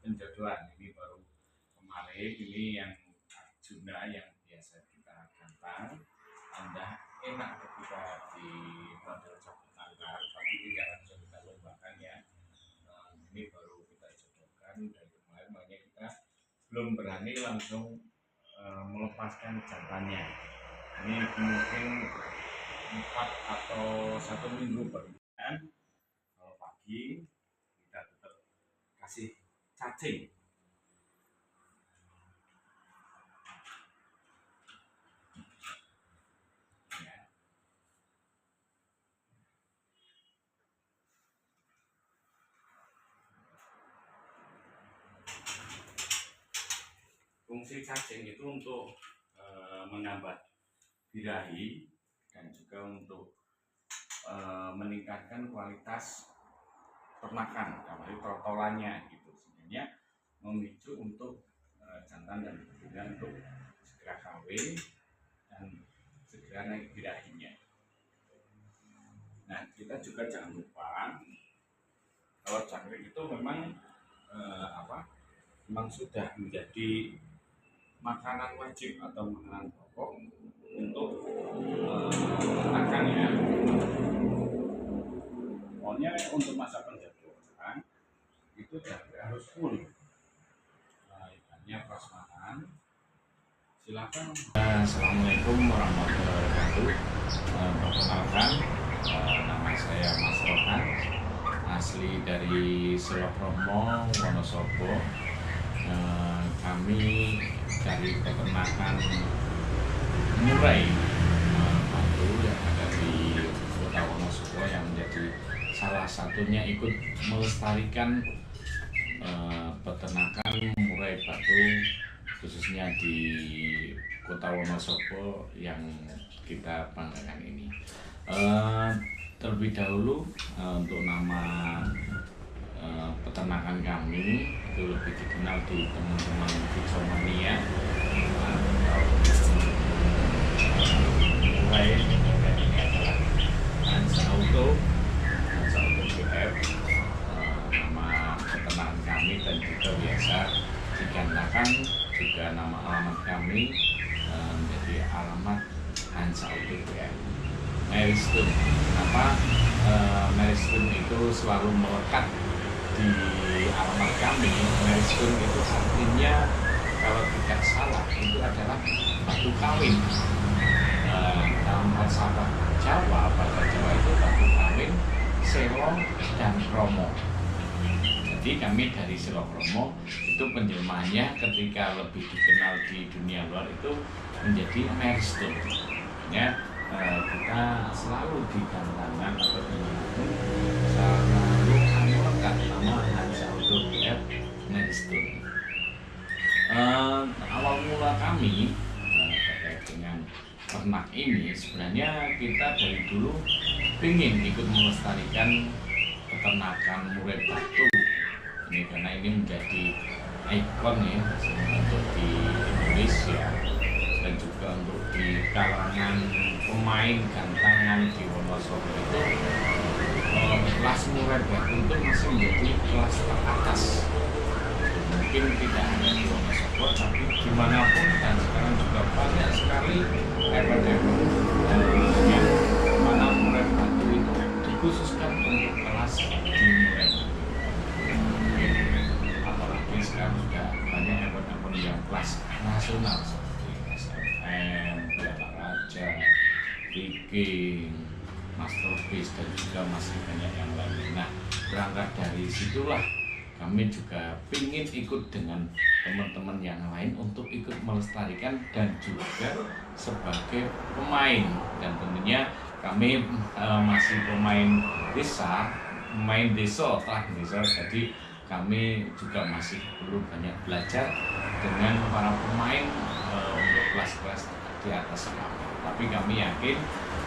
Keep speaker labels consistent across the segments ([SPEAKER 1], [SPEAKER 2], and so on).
[SPEAKER 1] penjodohan. Ini baru kemarin, ini yang Arjuna yang biasa kita gantang. Anda enak ketika di model cabut tanggal, tapi tidak langsung kita lombakan ya. Ini baru kita jodohkan dari kemarin, makanya kita belum berani langsung melepaskan jantannya. Ini mungkin 4 atau 1 minggu baru kan. Kalau pagi kita tetap kasih cacing. Fungsi cacing itu untuk menambah birahi dan juga untuk meningkatkan kualitas ternakan, apalagi trotolannya gitu, sehingga memicu untuk jantan dan betina untuk segera kawin dan segera naik birahinya. Nah, kita juga jangan lupa kalau jangkrik itu memang memang sudah menjadi makanan wajib atau makanan pokok untuk makan ya. Pokoknya untuk masa penjodohan itu harus full. Ikannya prasmanan. Silakan. Assalamualaikum warahmatullahi wabarakatuh. Perkenalkan, nama saya Mas Rohan, asli dari Selokromo, Wonosobo. Kami dari peternakan murai batu yang ada di Kota Wonosobo, yang menjadi salah satunya ikut melestarikan peternakan murai batu khususnya di Kota Wonosobo yang kita banggakan ini. Terlebih dahulu untuk nama peternakan kami itu lebih dikenal di teman-teman Fixomania atau mulai ini adalah Hansa Auto BF, nama peternakan kami, dan juga biasa dikarenakan juga nama alamat kami menjadi alamat Hansa Auto BF. Milestone, kenapa milestone itu selalu melekat di alamat kami? Milestone itu artinya kalau tidak salah itu adalah batu kawin. Dalam bahasa Jawa, itu batu kawin, selo, dan kromo. Jadi kami dari Selo Kromo itu penjelmaannya ketika lebih dikenal di dunia luar itu menjadi milestone. Ya, kita selalu digantangkan atau dimanapun selalu melekat nama Hansa Auto BF milestone. Awal mula kami terkait dengan ternak ini, sebenarnya kita dari dulu ingin ikut melestarikan peternakan murai batu ini, karena ini menjadi ikon ya untuk di Indonesia dan juga untuk di kalangan pemain gantangan di Wonosobo itu. Kelas murai batu itu masih menjadi kelas teratas, mungkin tidak hanya di Wonosobo tapi dimanapun, dan sekarang juga banyak sekali event-event yang mana murai batu itu dikhususkan untuk kelas di murai batu. Apalagi sekarang sudah banyak event-event yang kelas nasional seperti SMM, Piala Raja, Viking, Masterpiece, dan juga masih banyak yang lain. Nah, berangkat dari situlah kami juga ingin ikut dengan teman-teman yang lain untuk ikut melestarikan dan juga sebagai pemain. Dan tentunya kami masih pemain desa, jadi kami juga masih perlu banyak belajar dengan para pemain untuk kelas-kelas di atas kami. Tapi kami yakin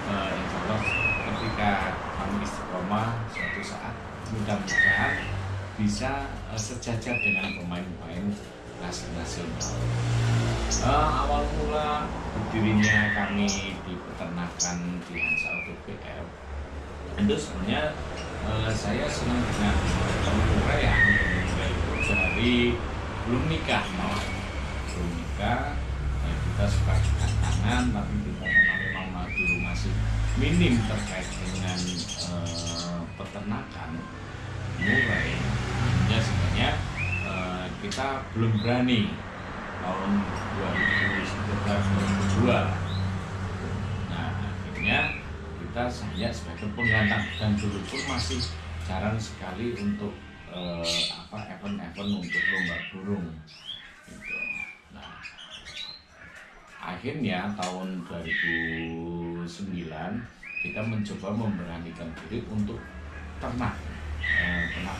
[SPEAKER 1] insya Allah ketika kami istiqomah suatu saat mudah-mudahan bisa sejajar dengan pemain-pemain kelas nasional. Awal mula berdirinya kami di peternakan di Hansa Auto BF itu sebenarnya saya senang dengan pemuraian itu sehari dari belum nikah, kita suka angkat tangan, tapi kita memang dulu masih minim terkait dengan peternakan murai, sebenarnya kita belum berani tahun 2011-2002. Nah, akhirnya saya sebagai penggantang, dan dulu pun masih jarang sekali untuk event-event untuk lomba burung gitu. Nah, akhirnya tahun 2009 kita mencoba memberanikan diri untuk ternak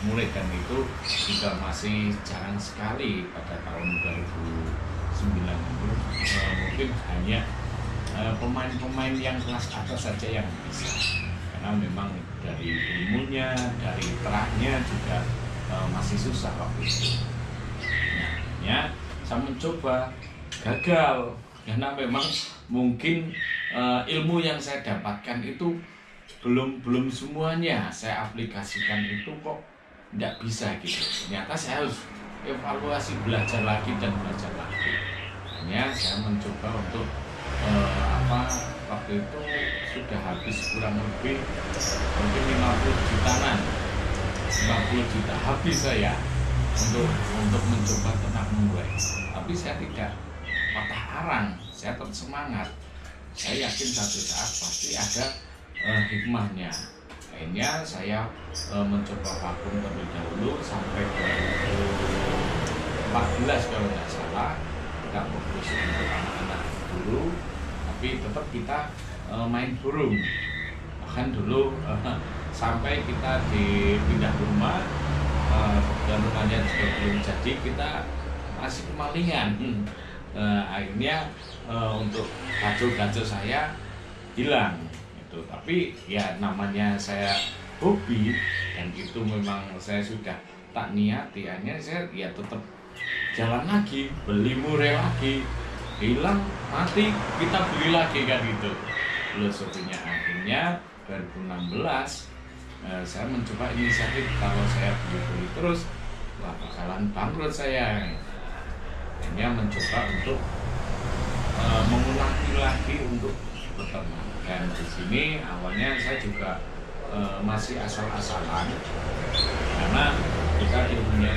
[SPEAKER 1] murai, dan itu juga masih jarang sekali pada tahun 2009 itu. Mungkin hanya pemain-pemain yang kelas atas saja yang bisa, karena memang dari ilmunya, dari terahnya juga masih susah waktu itu. Nah, saya mencoba, gagal, karena memang mungkin ilmu yang saya dapatkan itu belum semuanya saya aplikasikan, itu kok tidak bisa gitu. Ternyata saya harus evaluasi, belajar lagi dan belajar lagi. Hanya saya mencoba untuk waktu itu sudah habis kurang lebih mungkin 50 juta habis saya untuk mencoba ternak murai. Tapi saya tidak patah arang, saya tetap semangat. Saya yakin satu saat pasti ada hikmahnya. Akhirnya saya mencoba vakum terlebih dahulu sampai 2014 kalau nggak salah. Kita fokus untuk anak-anak dulu, tapi tetap kita main burung. Bahkan dulu sampai kita dipindah rumah, dan rumahnya juga belum jadi, kita masih kemalingan. Akhirnya untuk gajo saya hilang. Tapi ya namanya saya hobi, dan itu memang saya sudah tak niati, akhirnya saya ya tetap jalan lagi, beli murai lagi, hilang mati kita beli lagi, kan gitu filosofinya. Akhirnya 2016 saya mencoba inisiatif, kalau saya beli terus bakalan bangkrut saya. Akhirnya mencoba untuk mengulangi lagi untuk beternak. Dan di sini awalnya saya juga masih asal-asalan, karena kita ilmunya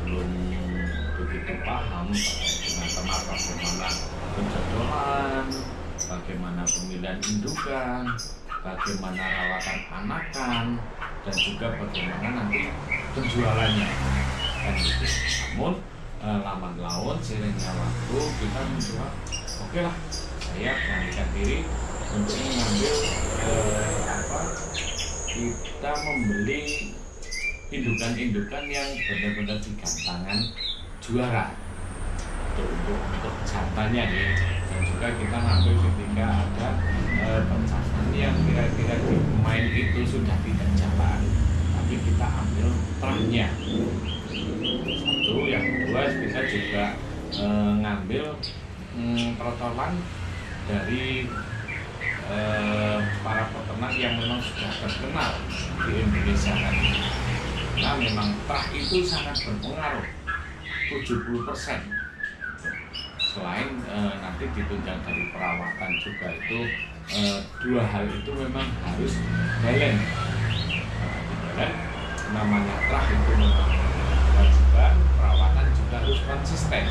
[SPEAKER 1] belum begitu paham dengan ternak, bagaimana penjodohan, bagaimana pemilihan indukan, bagaimana rawatan anakan, dan juga bagaimana nanti penjualannya, kan gitu. Namun lambat laun seiringnya waktu kita mencoba, oke lah, saya beranikan diri untuk mengambil kita membeli indukan-indukan yang benar-benar digantangan juara untuk jantannya nih. Dan juga kita ngambil ketika ada pencatatan yang kira-kira di pemain itu sudah tidak jalan, tapi kita ambil terahnya. Satu, yang kedua kita juga ngambil protolan dari para peternak yang memang sudah terkenal di Indonesia kan. Nah, memang terah itu sangat berpengaruh 70%. Selain nanti ditunjang dari perawatan juga, itu dua hal itu memang harus balance. Namanya terah itu memang kewajiban, perawatan juga harus konsisten.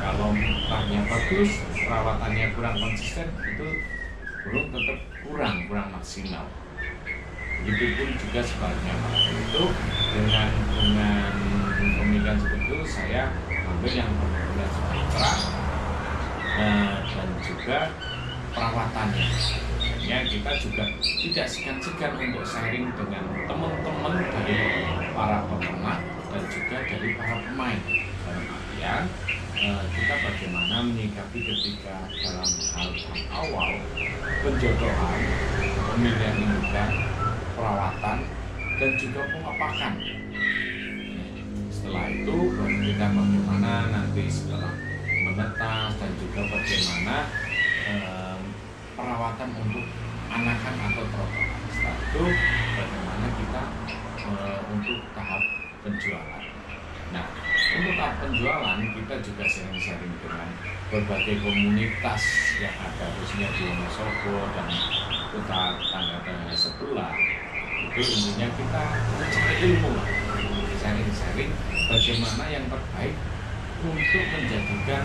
[SPEAKER 1] Kalau terahnya bagus, perawatannya kurang konsisten, itu burung tetap kurang maksimal. Begitupun juga sebaliknya. Itu dengan pemilihan seperti itu, saya ambil yang benar-benar terang dan juga perawatannya. Akhirnya kita juga tidak segan-segan untuk sharing dengan teman-teman dari para peternak dan juga dari para pemain. Dalam artian kita bagaimana menyikapi ketika dalam hal awal penjodohan, pemilihan indukan, perawatan, dan juga pengapakan. Setelah itu baru kita bagaimana nanti setelah menetas, dan juga bagaimana perawatan untuk anakan atau prototipe. Setelah itu bagaimana kita untuk tahap penjualan. Nah, penjualan kita juga sering-sering dengan berbagai komunitas yang ada khususnya di Wonosobo dan kota tangga-tangga sebelah. Itu intinya kita mencari ilmu lah, sharing-sharing bagaimana yang terbaik untuk menjadikan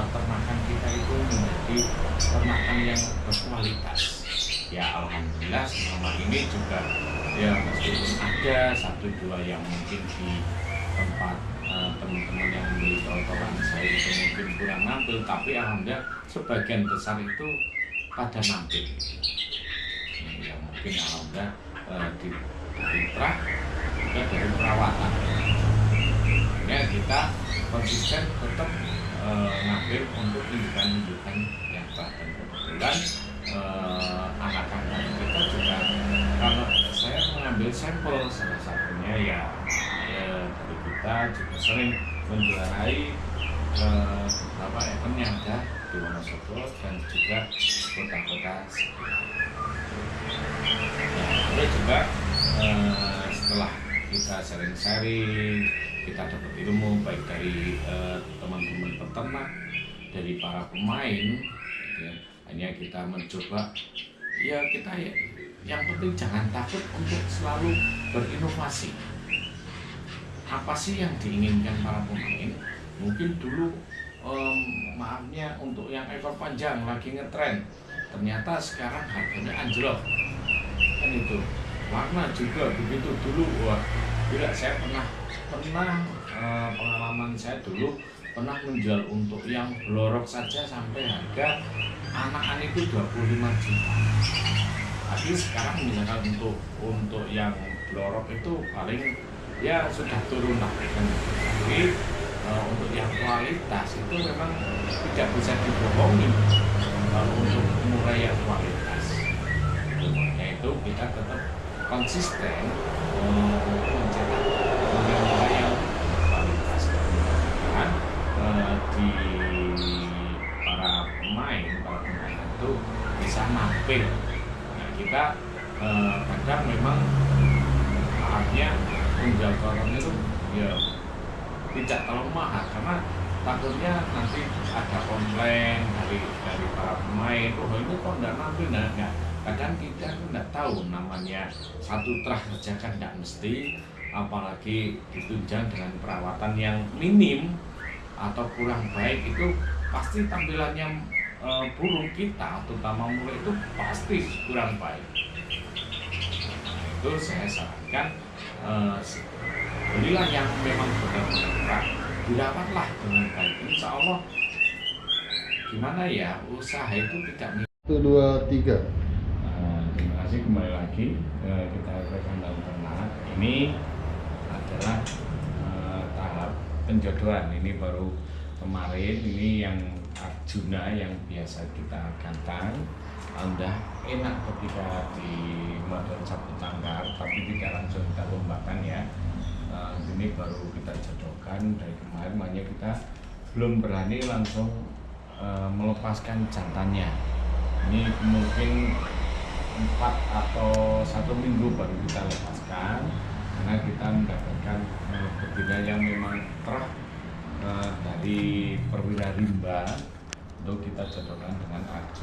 [SPEAKER 1] ternakan kita itu menjadi ternakan yang berkualitas. Ya alhamdulillah selama ini juga ya meskipun ada satu dua yang mungkin di tempat teman-teman yang membeli trotoar saya itu mungkin kurang nampil, tapi alhamdulillah sebagian besar itu pada nampil. Ya mungkin alhamdulillah dari trah juga dari perawatan. Ya kita konsisten tetap ngambil untuk tunjukan-tunjukan yang baik, dan kebetulan anak-anak kita juga kalau saya mengambil sampel salah satunya ya dari kita juga sering menjuarai beberapa event yang ada di Wonosobo dan juga kota-kota sekitar. Nah, juga setelah kita sharing-sharing, kita dapat ilmu baik dari teman-teman peternak, dari para pemain, ya, hanya kita mencoba ya kita ya, yang penting jangan takut untuk selalu berinovasi. Apa sih yang diinginkan para pemain? Mungkin dulu maafnya untuk yang ekor panjang lagi ngetren, ternyata sekarang harganya anjlok kan itu. Warna juga begitu dulu, wah tidak, saya pernah pengalaman saya dulu pernah menjual untuk yang blorok saja sampai harga anakan itu 25 juta. Tapi sekarang misalkan untuk yang blorok itu paling ya sudah turun lah kan. Tapi untuk yang kualitas itu memang tidak bisa dibohongi untuk murah yang kualitas. Makanya itu kita tetap konsisten untuk mencetak murah yang kualitas. Dan di para pemain itu bisa nampil. Nah, kita kadang memang saatnya menjual koron itu ya tidak terlalu mahal karena takutnya nanti ada komplain dari para pemain, oh ini kok enggak nampil. Nah, kadang kita tidak tahu namanya satu trah saja kan tidak mesti, apalagi ditunjang dengan perawatan yang minim atau kurang baik, itu pasti tampilannya burung kita terutama mulai itu pasti kurang baik. Nah, itu saya sarankan belilah yang memang benar-benar dirawatlah dengan baik, insya Allah gimana ya usaha itu tidak
[SPEAKER 2] 1, 2, 3.
[SPEAKER 1] Terima kasih kembali lagi kita rekan dalam ternak. Ini adalah tahap penjodohan, ini baru kemarin, ini yang Arjuna yang biasa kita gantang. Udah enak ketika di model sabut tangkar, tapi tidak langsung kita lombakan ya. Ini baru kita jodohkan dari kemarin, makanya kita belum berani langsung melepaskan jantannya. Ini mungkin 4 atau 1 minggu baru kita lepaskan karena kita mendapatkan betina yang memang terah dari perwira rimba untuk kita jodohkan dengan Arjuna.